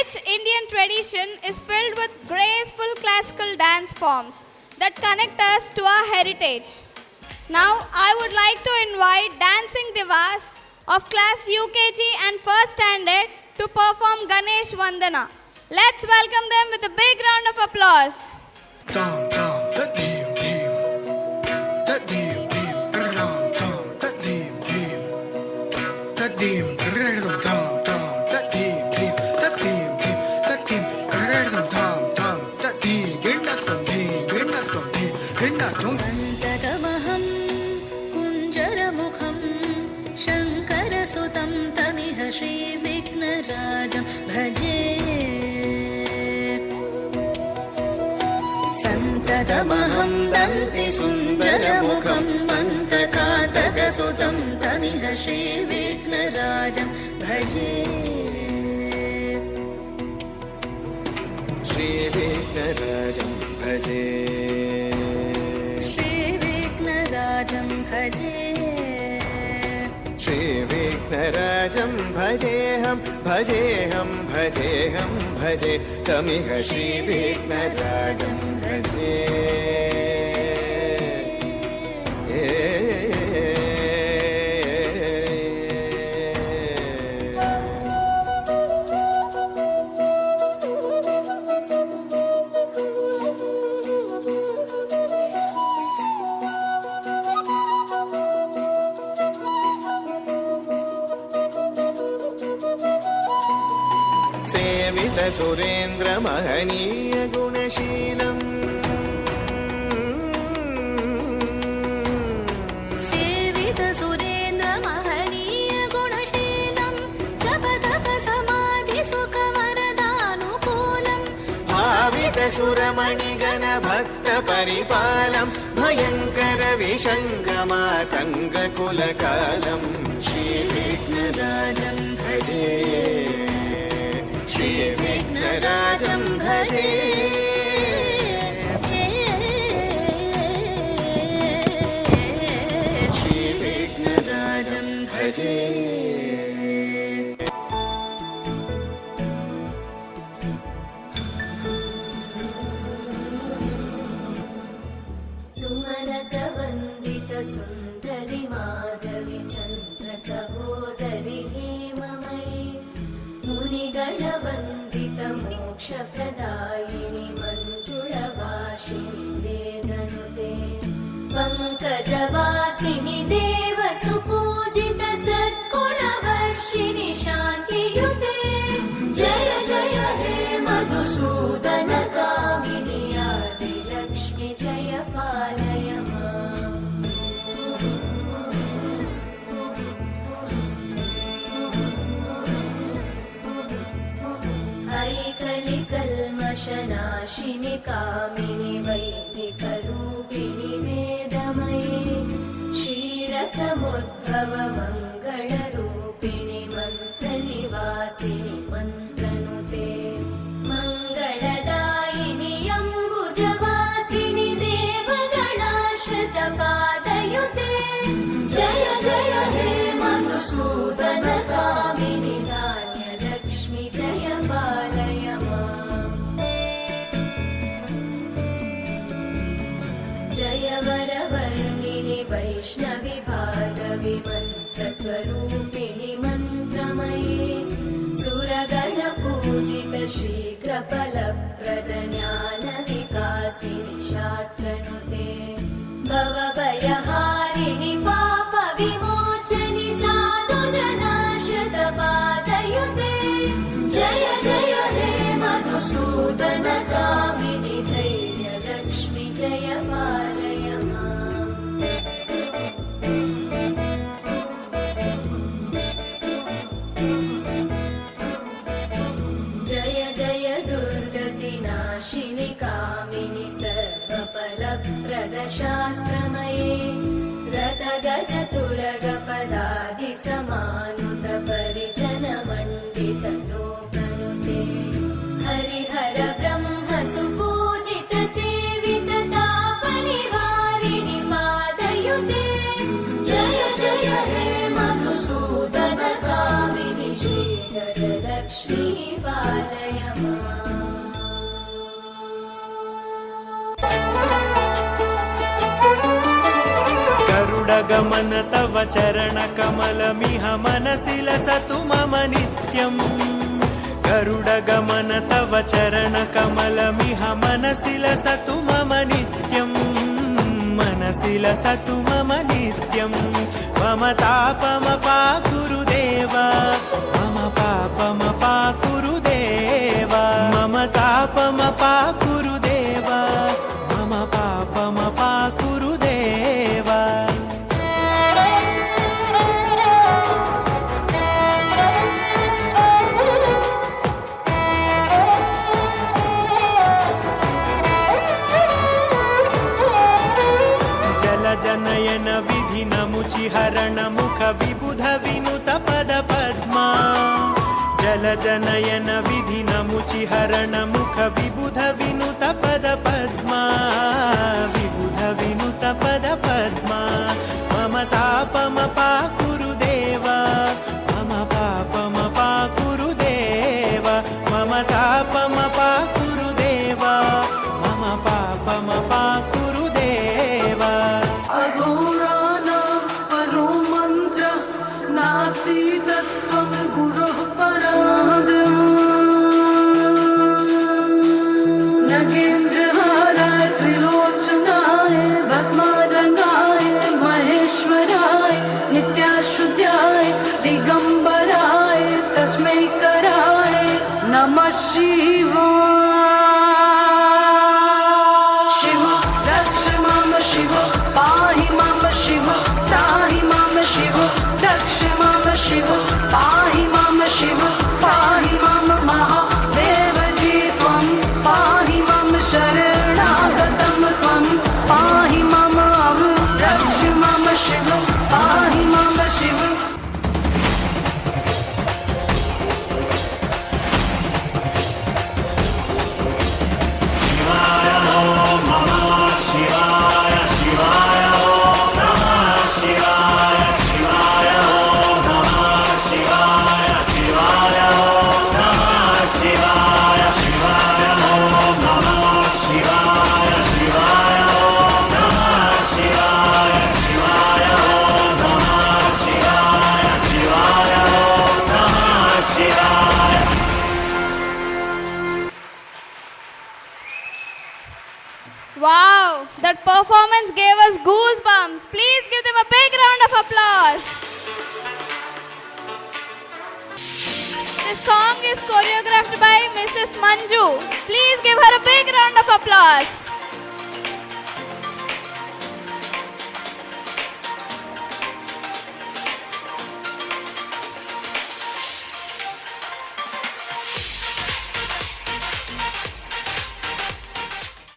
rich Indian tradition is filled with graceful classical dance forms that connect us to our heritage. Now, I would like to invite dancing divas of class UKG and first standard to perform Ganesh Vandana. Let's welcome them with a big round of applause. सन्ततमहं कुञ्जरमुखं शङ्करसुतं तमिह श्रीविघ्नराजं भजे। सन्ततमहं दन्तिसुन्दरमुखं मन्तकातकसुतं तमिह श्रीविघ्नराजं भजे। श्रीविघ्नराजं भजे, श्रीविघ्नराजं भजे, श्रीविघ्नराजं भजेऽहं भजेऽहं भजेऽहं भजे तमिह श्रीविघ्नराजं भजे। सेवित सुरेन्द्र महनीय गुणशीलम्, सेवित सुरेन्द्र महनीय गुणशीलं जप तप समाधि सुख वरदानुकूलम्, भावित सुरमणिगण भक्त परिपालं भयङ्कर विशङ्गमातङ्ग कुलकालम् श्रीविघ्नराजं भजे, श्रीविघ्नराजं भजे। श्रीविघ्नराजं भजे। सुमनसवन्दित सुन्दरि माधवि चन्द्र सहोदरि हेममयि मुनिगणवन्दित मोक्षप्रदायिनि मञ्जुळभाषिणि वेदनुते पङ्कजवासिनि देवसुपूजित सद्गुणवर्षिणि शान्तियुते जय जय हे मधुसूदन कामिनि आदिलक्ष्मि जय पालय माम्। ऐकलिकल्मषनाशिनि कामिनि वैदिकरूपिणि वेदमये क्षीरसमुद्भव मङ्गलरूपिणि मन्त्रनिवासिनि मन्त्रनुते मङ्गलदायिनि अम्बुजवासिनि देवगणाश्रितपादयुते जय जय हे मधुसूदन कामिनि धान्यलक्ष्मि जय पालय माम्। जय वरवर्णिनि वैष्णवि भार्गवि मन्त्रस्वरूपिणि मन्त्रमये सुरगणपूजित शीघ्रफलप्रद ज्ञानविकासिनि शास्त्रनुते भवभयहारिणि पापविमोचनि साधुजनाश्रितपादयुते जय जय हे मधुसूदन कामिनि धैर्यलक्ष्मि जय पालय माम्। जय जय दुर्गतिनाशिनि कामिनि सर्वफलप्रद शास्त्रमये रथगजतुरगपदादिसमानुत परिजनमण्डित लोकनुते हरिहर ब्रह्म सुपूजित सेवित तापनिवारिणि पादयुते जय जय हे मधुसूदन कामिनि श्रीगजलक्ष्मी पालय माम्। गरुडगमन तव चरणकमलमिह मनसि लसतु मम नित्यम् गरुडगमन तव चरणकमलमिह मनसि लसतु मम नित्यम् मनसि लसतु मम नित्यम् मम तापमपाकुरुदेव मम पापमपाकुरुदेव मम तापमपाकुरुदेव मम पापमपाकुरुदेव जनयन विधि नमुचिहरण मुख विबुध विनुत पद पद्मा जल जनयन विधि नमुचिहरण मुख विबुध विनुत पद पद्मा विबुध विनुत पद पद्मा मम तापमपाकुरुदेव मम पापमपाकुरुदेव मम तापमपाकुरुदेव मम पापमपाकुरुदेव अघोराणां परो मन्त्र नास्ति तत्त्वं गुरोः पराद् नगेन्द्रहाराय त्रिलोचनाय भस्मारङ्गाय महेश्वराय नित्याशुद्धाय दिगम्बराय तस्मै कराय नमः शिवाय। शिव रक्ष मां शिव पाहि मां शिव त्राहि मां शिव रक्ष मां शिव पाहि मां शिव पाहि मां महादेव जी त्वं पाहि मां शरणागतं त्वं पाहि मां रक्ष मां शिव पाहि मां Shiva. Wow, that performance gave us goosebumps. Please give them a big round of applause. This song is choreographed by Mrs. Manju. Please give her a big round of applause.